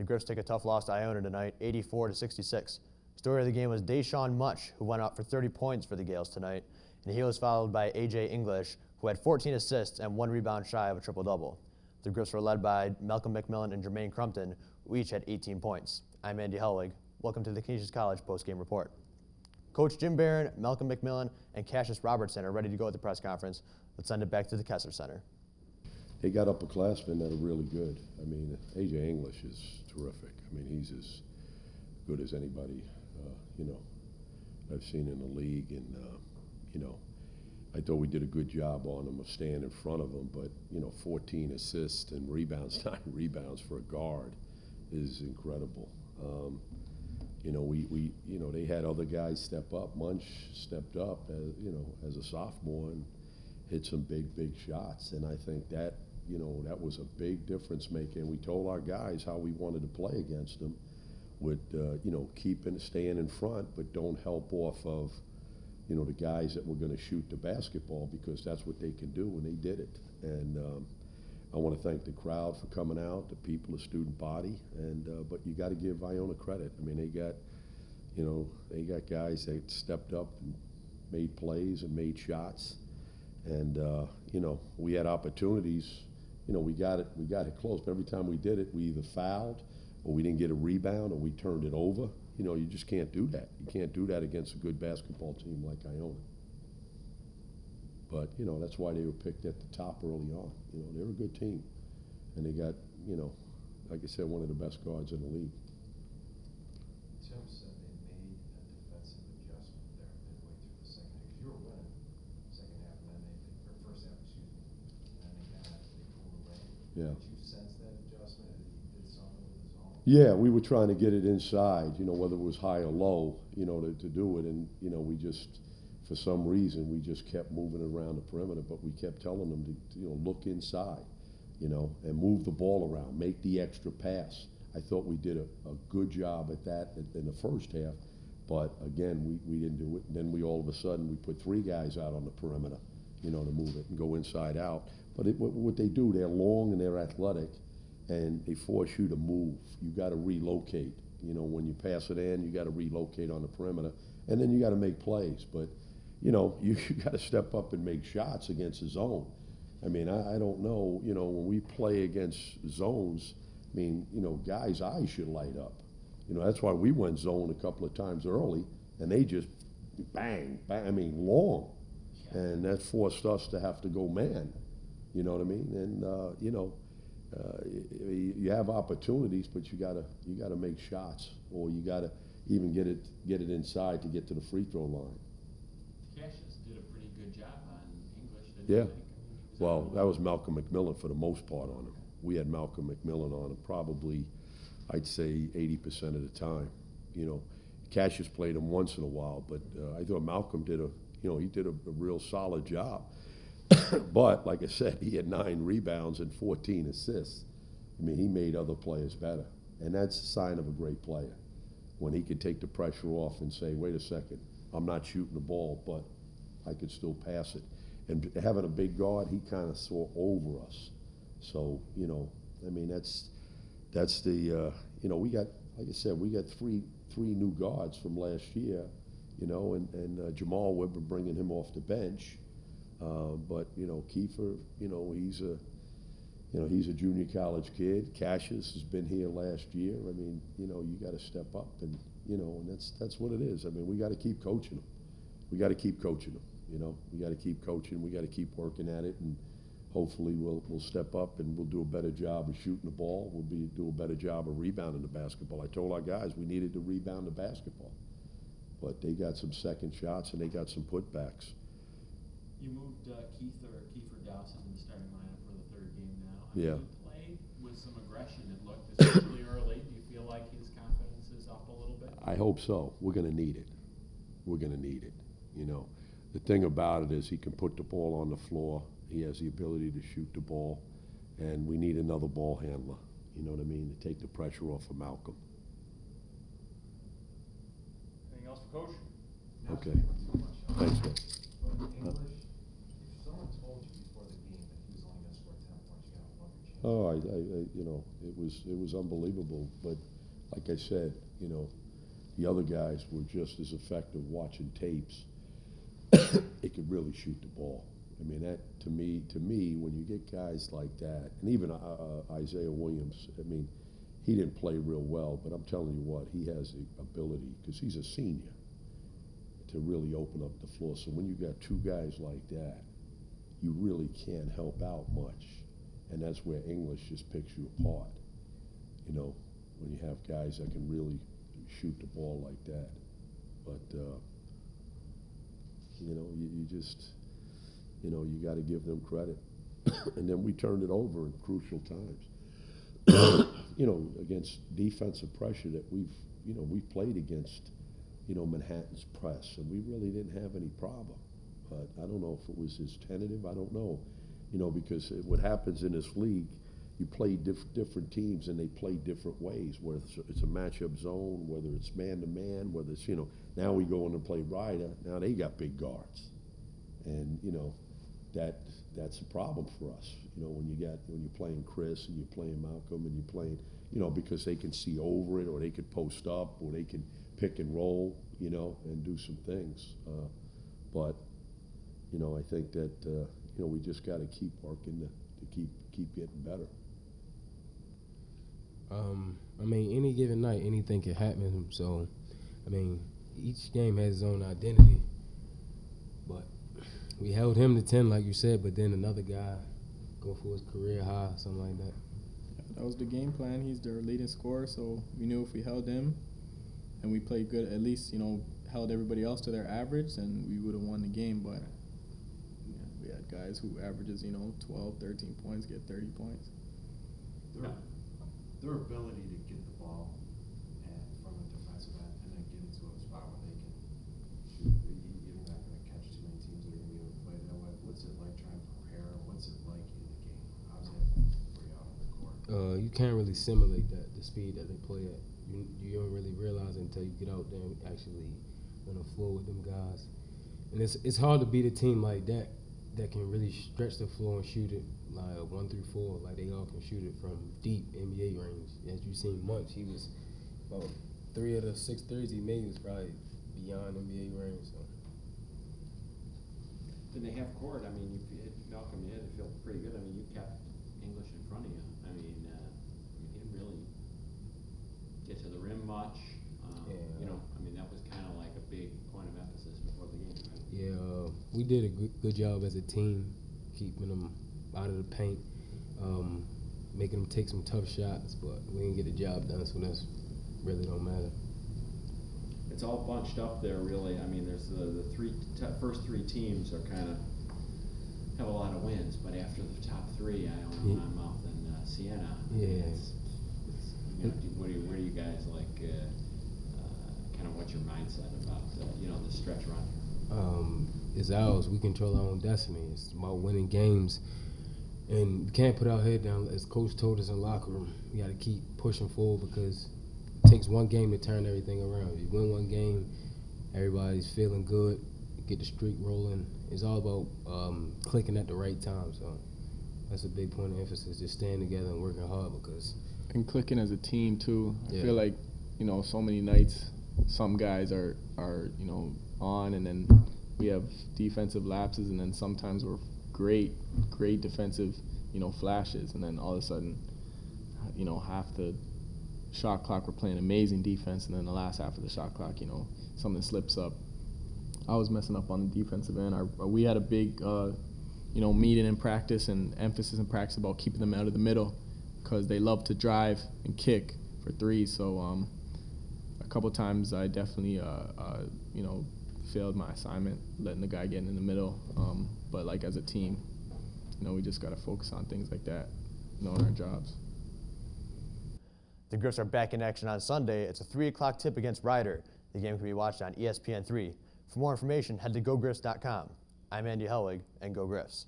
The Griffs take a tough loss to Iona tonight, 84-66. Story of the game was Deshaun Much, who went out for 30 points for the Gales tonight, and he was followed by A.J. English, who had 14 assists and 1 rebound shy of a triple-double. The Griffs were led by Malcolm McMillan and Jermaine Crumpton, who each had 18 points. I'm Andy Hellwig. Welcome to the Kassius College Postgame Report. Coach Jim Barron, Malcolm McMillan, and Kassius Robertson are ready to go at the press conference. Let's send it back to the Kessler Center. They got upperclassmen that are really good. I mean, A.J. English is terrific. I mean, he's as good as anybody, I've seen in the league. And, I thought we did a good job on him of staying in front of him. But, 14 assists and rebounds, 9 rebounds for a guard is incredible. They had other guys step up. Munch stepped up, as a sophomore and hit some big shots. And I think that, that was a big difference maker. And we told our guys how we wanted to play against them with, staying in front, but don't help off of, the guys that were going to shoot the basketball, because that's what they can do, and they did it. And I want to thank the crowd for coming out, the people, the student body, and but you got to give Iona credit. I mean, they got guys that stepped up and made plays and made shots, and we had opportunities. We got it close, but every time we did it, we either fouled, or we didn't get a rebound, or we turned it over. You just can't do that. You can't do that against a good basketball team like Iona. But, that's why they were picked at the top early on. They're a good team. And they got, like I said, one of the best guards in the league. Tim said they made a defensive adjustment there midway through the second half. You were winning second half, and then or first half, excuse me. And then they pulled away. Yeah. Did you sense that adjustment? He did something with his own? Yeah, we were trying to get it inside, whether it was high or low, to do it. And, we just, for some reason, we just kept moving around the perimeter, but we kept telling them to, look inside, and move the ball around, make the extra pass. I thought we did a good job at that in the first half, but again, we didn't do it. And then all of a sudden, we put 3 guys out on the perimeter, to move it and go inside out. But what they do, they're long and they're athletic, and they force you to move. You got to relocate. When you pass it in, you got to relocate on the perimeter, and then you got to make plays. But you got to step up and make shots against the zone. I mean, I don't know, when we play against zones, I mean, guys' eyes should light up. That's why we went zone a couple of times early, and they just bang, I mean, long. And that forced us to have to go man, you know what I mean? And, you have opportunities, but you gotta make shots, or you gotta even get it inside to get to the free throw line. Kassius did a pretty good job on English, didn't Yeah. he? Well, that was Malcolm McMillan for the most part on him. We had Malcolm McMillan on him probably, I'd say 80% of the time. Kassius played him once in a while, but I thought Malcolm did he did a real solid job. But like I said, he had 9 rebounds and 14 assists. I mean, he made other players better, and that's a sign of a great player, when he can take the pressure off and say, wait a second, I'm not shooting the ball, but I could still pass it. And having a big guard, he kind of saw over us. So, I mean, that's the, we got, like I said, we got three new guards from last year, and Jamal Weber bringing him off the bench. But, Kiefer, he's a junior college kid. Kassius has been here last year. I mean, you got to step up, and, and that's what it is. I mean, we got to keep coaching them. We got to keep coaching them. We got to keep coaching. We got to keep working at it, and hopefully we'll step up and we'll do a better job of shooting the ball. We'll do a better job of rebounding the basketball. I told our guys we needed to rebound the basketball, but they got some second shots and they got some putbacks. You moved Kiefer Dawson in the starting lineup for the 3rd game now. Yeah. He played with some aggression, it looked, especially early. Do you feel like his confidence is up a little bit? I hope so. We're going to need it. We're going to need it. The thing about it is he can put the ball on the floor. He has the ability to shoot the ball, and we need another ball handler, you know what I mean, to take the pressure off of Malcolm. Anything else for Coach? Okay. Thanks, man. English, if someone told you before the game that he was only going to score 10 points, you got to love your Oh, you know, it was unbelievable. But like I said, you know, the other guys were just as effective watching tapes. It could really shoot the ball. I mean, that to me, when you get guys like that, and even Isaiah Williams, I mean, he didn't play real well, but I'm telling you what, he has the ability, because he's a senior, to really open up the floor. So when you got two guys like that, you really can't help out much. And that's where English just picks you apart, you know, when you have guys that can really shoot the ball like that. But, you know, you just, you know, you got to give them credit. And then we turned it over in crucial times. You know, against defensive pressure that we've played against, you know, Manhattan's press, and we really didn't have any problem. But I don't know if it was as tentative. I don't know, you know, because what happens in this league, you play different teams and they play different ways, whether it's a matchup zone, whether it's man-to-man, whether it's, you know, now we go in and play Ryder. Now they got big guards. And, you know, that's a problem for us, you know, when you're playing Chris and you're playing Malcolm and you're playing, you know, because they can see over it, or they can post up, or they can pick and roll, you know, and do some things. But, you know, I think that, you know, we just got to keep working to keep getting better. I mean, any given night, anything can happen. So, I mean, each game has its own identity. But we held him to 10, like you said, but then another guy go for his career high, something like that. Yeah, that was the game plan. He's their leading scorer, so we knew if we held him and we played good, at least, you know, held everybody else to their average, then we would have won the game. But yeah, we had guys who averages, you know, 12, 13 points, get 30 points. Their ability to get the ball from a defensive end and then get into a spot where they can shoot. You're not going to catch too many teams that are going to be able to play that way. What's it like trying to prepare? What's it like in the game? How's that for you out on the court? You can't really simulate that, the speed that they play at. You don't really realize it until you get out there and actually on the floor with them guys. And it's hard to beat a team like that can really stretch the floor and shoot it like 1 through 4, like they all can shoot it from deep NBA range. As you seen Munch, he was about 3 of the 6 threes he made was probably beyond NBA range. So. In the half court, I mean, Malcolm, you had to feel pretty good. I mean, you kept English in front of you. I mean, you didn't really get to the rim much. You know, I mean, that was kind of like a big point of emphasis before the game, right? Yeah, we did a good job as a team, keeping them out of the paint, making them take some tough shots, but we didn't get the job done, so that's really don't matter. It's all bunched up there, really. I mean, there's the first three teams are kind of have a lot of wins, but after the top 3, Iona, Monmouth, and Siena. Yeah. You know, where do you guys like? Kind of what's your mindset about you know, the stretch run here? It's ours. We control our own destiny. It's about winning games. And we can't put our head down. As Coach told us in the locker room, we got to keep pushing forward, because it takes one game to turn everything around. If you win one game, everybody's feeling good, get the streak rolling. It's all about clicking at the right time. So that's a big point of emphasis, just staying together and working hard. And clicking as a team, too. Yeah. I feel like, you know, so many nights some guys are you know, on, and then we have defensive lapses, and then sometimes we're great defensive, you know, flashes, and then all of a sudden, you know, half the shot clock we're playing amazing defense, and then the last half of the shot clock, you know, something slips up. I was messing up on the defensive end. We had a big, you know, meeting in practice and emphasis in practice about keeping them out of the middle, because they love to drive and kick for threes. So a couple times I definitely, you know, failed my assignment, letting the guy get in the middle. But like as a team, you know, we just got to focus on things like that, knowing our jobs. The Griffs are back in action on Sunday. It's a 3 o'clock tip against Ryder. The game can be watched on ESPN3. For more information, head to GoGriffs.com. I'm Andy Helwig, and Go Griffs.